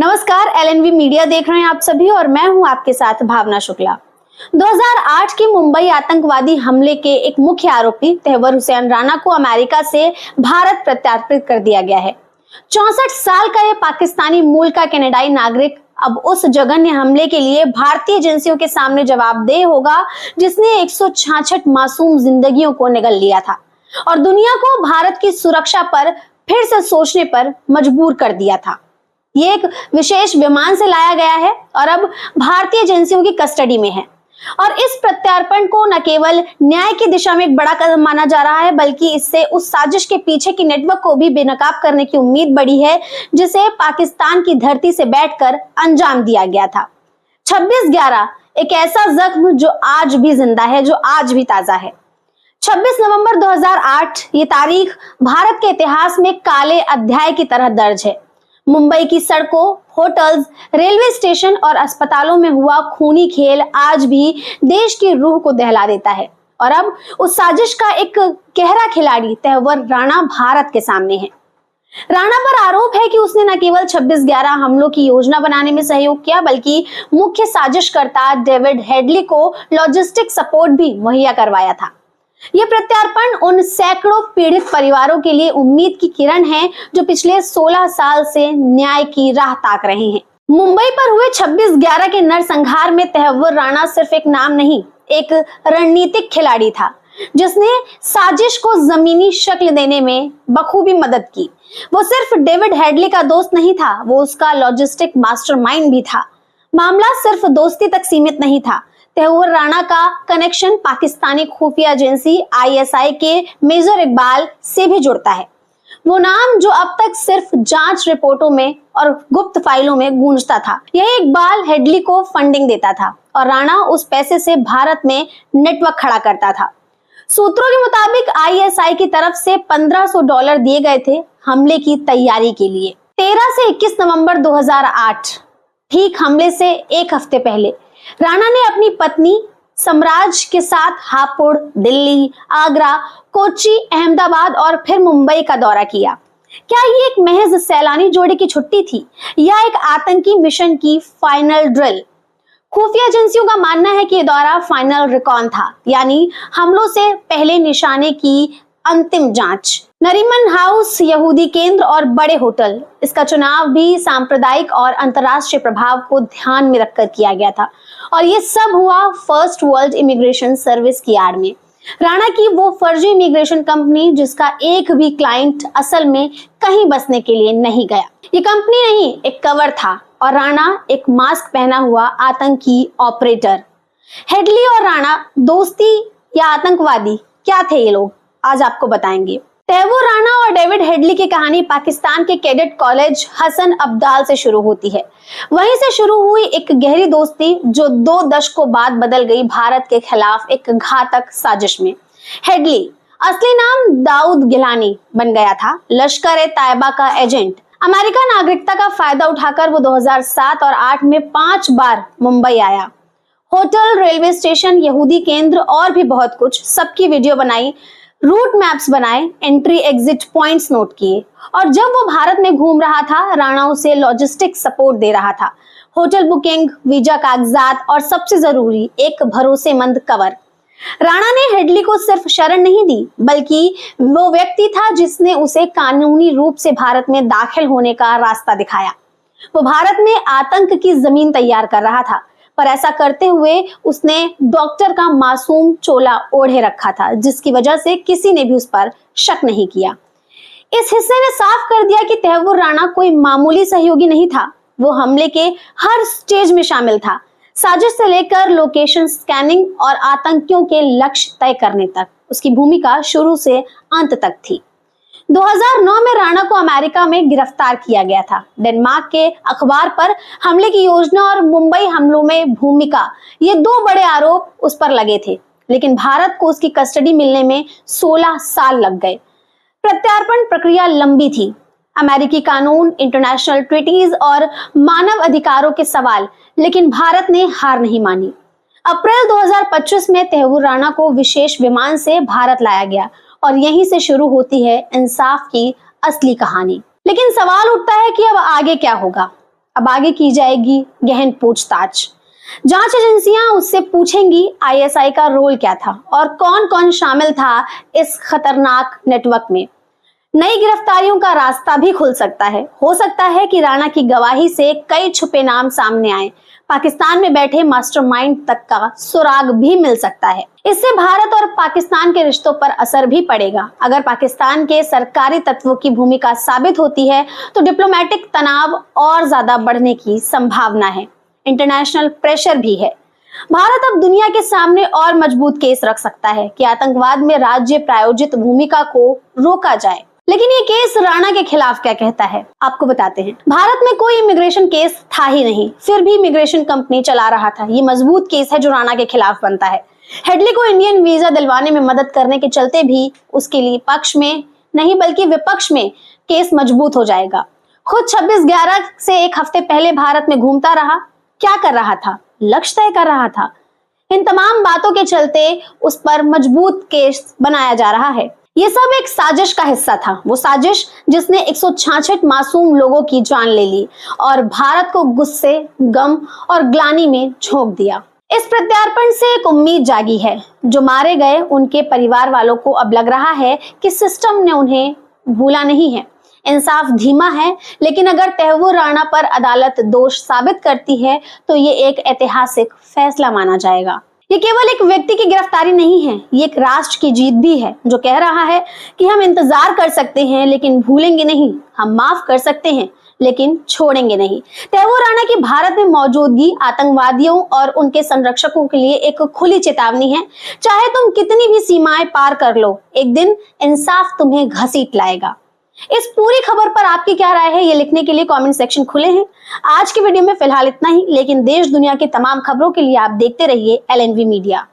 नमस्कार, एलएनवी मीडिया देख रहे हैं आप सभी और मैं हूं आपके साथ भावना शुक्ला। 2008 के मुंबई आतंकवादी हमले के एक मुख्य आरोपी तहव्वुर हुसैन राणा को अमेरिका से भारत प्रत्यार्पित कर दिया गया है। 64 साल का यह पाकिस्तानी मूल का कनाडाई नागरिक अब उस जघन्य हमले के लिए भारतीय एजेंसियों के सामने जवाबदेह होगा जिसने 166 मासूम जिंदगियों को निगल लिया था और दुनिया को भारत की सुरक्षा पर फिर से सोचने पर मजबूर कर दिया था। ये एक विशेष विमान से लाया गया है और अब भारतीय एजेंसियों की कस्टडी में है और इस प्रत्यार्पण को न केवल न्याय की दिशा में एक बड़ा कदम माना जा रहा है बल्कि इससे उस साजिश के पीछे की नेटवर्क को भी बेनकाब करने की उम्मीद बढ़ी है जिसे पाकिस्तान की धरती से बैठकर अंजाम दिया गया था। 26/11 एक ऐसा जख्म जो आज भी जिंदा है, जो आज भी ताजा है। 26 नवंबर 2008 ये तारीख भारत के इतिहास में काले अध्याय की तरह दर्ज है। मुंबई की सड़कों, होटल्स, रेलवे स्टेशन और अस्पतालों में हुआ खूनी खेल आज भी देश की रूह को दहला देता है और अब उस साजिश का एक गहरा खिलाड़ी तहव्वुर राणा भारत के सामने है। राणा पर आरोप है कि उसने न केवल 26/11 हमलों की योजना बनाने में सहयोग किया बल्कि मुख्य साजिशकर्ता डेविड हेडली को लॉजिस्टिक सपोर्ट भी मुहैया करवाया था। ये प्रत्यार्पण उन सैकड़ों पीड़ित परिवारों के लिए उम्मीद की किरण है जो पिछले 16 साल से न्याय की राह ताक रहे हैं। मुंबई पर हुए 26/11 के नरसंहार में तहव्वुर राणा सिर्फ एक नाम नहीं, एक रणनीतिक खिलाड़ी था जिसने साजिश को जमीनी शक्ल देने में बखूबी मदद की। वो सिर्फ डेविड हेडली का दोस्त नहीं था, वो उसका लॉजिस्टिक मास्टरमाइंड भी था। मामला सिर्फ दोस्ती तक सीमित नहीं था। तहव्वुर राणा का कनेक्शन पाकिस्तानी खुफिया एजेंसी ISI के मेजर इकबाल से भी जुड़ता है। वो नाम जो अब तक सिर्फ जांच रिपोर्टों में और गुप्त फाइलों में गूंजता था। यह इकबाल हेडली को फंडिंग देता था और राणा उस पैसे से भारत में नेटवर्क खड़ा करता था। सूत्रों के मुताबिक ISI की तरफ से $1500 दिए गए थे हमले की तैयारी के लिए। 13 से 21 नवंबर 2008 ठीक हमले से एक हफ्ते पहले राणा ने अपनी पत्नी सम्राज के साथ हापुड़, दिल्ली, आगरा, कोच्चि, अहमदाबाद और फिर मुंबई का दौरा किया। क्या ये एक महज सैलानी जोड़े की छुट्टी थी या एक आतंकी मिशन की फाइनल ड्रिल? खुफिया एजेंसियों का मानना है कि यह दौरा फाइनल रिकॉन था, यानी हमलों से पहले निशाने की अंतिम जांच। नरीमन हाउस, यहूदी केंद्र और बड़े होटल, इसका चुनाव भी सांप्रदायिक और अंतर्राष्ट्रीय प्रभाव को ध्यान में रखकर किया गया था और ये सब हुआ फर्स्ट वर्ल्ड इमिग्रेशन सर्विस की आड़ में। राणा की वो फर्जी इमिग्रेशन कंपनी जिसका एक भी क्लाइंट असल में कहीं बसने के लिए नहीं गया। ये कंपनी नहीं, एक कवर था और राणा एक मास्क पहना हुआ आतंकी ऑपरेटर। हेडली और राणा दोस्ती या आतंकवादी क्या थे ये लोग, आज आपको बताएंगे। तहव्वुर राणा और डेविड हेडली की कहानी पाकिस्तान के कैडेट कॉलेज हसन अब्दाल से शुरू होती है। वहीं से शुरू हुई एक गहरी दोस्ती जो 2 दशकों बाद बदल गई भारत के खिलाफ एक घातक साजिश में। हेडली, असली नाम दाऊद गिलानी, बन गया था लश्कर-ए-तैयबा का एजेंट। अमेरिका नागरिकता का फायदा उठाकर वो 2007 और 8 में 5 बार मुंबई आया। होटल, रेलवे स्टेशन, यहूदी केंद्र और भी बहुत कुछ, सबकी वीडियो बनाई, रूट मैप्स बनाए, एंट्री एग्जिट पॉइंट्स नोट किए और जब वो भारत में घूम रहा था राणा उसे लॉजिस्टिक सपोर्ट दे रहा था। होटल बुकिंग, वीजा कागजात और सबसे जरूरी एक भरोसेमंद कवर। राणा ने हेडली को सिर्फ शरण नहीं दी बल्कि वो व्यक्ति था जिसने उसे कानूनी रूप से भारत में दाखिल होने का रास्ता दिखाया। वो भारत में आतंक की जमीन तैयार कर रहा था पर ऐसा करते हुए उसने डॉक्टर का मासूम चोला ओढ़े रखा था जिसकी वजह से किसी ने भी उस पर शक नहीं किया। इस हिस्से ने साफ कर दिया कि तहव्वुर राणा कोई मामूली सहयोगी नहीं था, वो हमले के हर स्टेज में शामिल था, साजिश से लेकर लोकेशन स्कैनिंग और आतंकियों के लक्ष्य तय करने तक उसकी भूमिका शुरू से अंत तक थी। 2009 में राणा को अमेरिका में गिरफ्तार किया गया था। डेनमार्क के अखबार पर हमले की योजना और मुंबई हमलों में भूमिका, ये 2 बड़े आरोप उस पर लगे थे, लेकिन भारत को उसकी कस्टडी मिलने में 16 साल लग गए। प्रत्यार्पण प्रक्रिया लंबी थी, अमेरिकी कानून, इंटरनेशनल ट्रीटीज और मानव अधिकारों के सवाल, लेकिन भारत ने हार नहीं मानी। अप्रैल 2025 में तहव्वुर राणा को विशेष विमान से भारत लाया गया और यहीं से शुरू होती है इंसाफ की असली कहानी। लेकिन सवाल उठता है कि अब आगे क्या होगा? अब आगे की जाएगी गहन पूछताछ। जांच एजेंसियां उससे पूछेंगी आईएसआई का रोल क्या था और कौन कौन शामिल था इस खतरनाक नेटवर्क में। नई गिरफ्तारियों का रास्ता भी खुल सकता है। हो सकता है कि राणा की गवाही से कई छुपे नाम सामने आए। पाकिस्तान में बैठे मास्टरमाइंड तक का सुराग भी मिल सकता है। इससे भारत और पाकिस्तान के रिश्तों पर असर भी पड़ेगा। अगर पाकिस्तान के सरकारी तत्वों की भूमिका साबित होती है तो डिप्लोमेटिक तनाव और ज्यादा बढ़ने की संभावना है। इंटरनेशनल प्रेशर भी है। भारत अब दुनिया के सामने और मजबूत केस रख सकता है कि आतंकवाद में राज्य प्रायोजित भूमिका को रोका जाए। लेकिन ये केस राणा के खिलाफ क्या कहता है, आपको बताते हैं। भारत में कोई इमिग्रेशन केस था ही नहीं, फिर भी इमिग्रेशन कंपनी चला रहा था। ये मजबूत केस है जो राणा के खिलाफ बनता है। हेडली को इंडियन वीजा दिलवाने में मदद करने के चलते भी उसके लिए पक्ष में नहीं बल्कि विपक्ष में केस मजबूत हो जाएगा। खुद 26/11 से एक हफ्ते पहले भारत में घूमता रहा। क्या कर रहा था? लक्ष्य तय कर रहा था। इन तमाम बातों के चलते उस पर मजबूत केस बनाया जा रहा है। ये सब एक साजिश का हिस्सा था, वो साजिश जिसने 166 मासूम लोगों की जान ले ली और भारत को गुस्से, गम और ग्लानि में झोंक दिया। इस प्रत्यार्पण से एक उम्मीद जागी है। जो मारे गए उनके परिवार वालों को अब लग रहा है कि सिस्टम ने उन्हें भूला नहीं है। इंसाफ धीमा है, लेकिन अगर तैमूर राणा पर अदालत दोष साबित करती है तो ये एक ऐतिहासिक फैसला माना जाएगा। ये केवल एक व्यक्ति की गिरफ्तारी नहीं है, ये एक राष्ट्र की जीत भी है जो कह रहा है कि हम इंतजार कर सकते हैं लेकिन भूलेंगे नहीं, हम माफ कर सकते हैं लेकिन छोड़ेंगे नहीं। तैमूर राणा की भारत में मौजूदगी आतंकवादियों और उनके संरक्षकों के लिए एक खुली चेतावनी है। चाहे तुम कितनी भी सीमाएं पार कर लो, एक दिन इंसाफ तुम्हें घसीट लाएगा। इस पूरी खबर पर आपकी क्या राय है, ये लिखने के लिए कमेंट सेक्शन खुले हैं। आज की वीडियो में फिलहाल इतना ही, लेकिन देश दुनिया की तमाम खबरों के लिए आप देखते रहिए LNV मीडिया।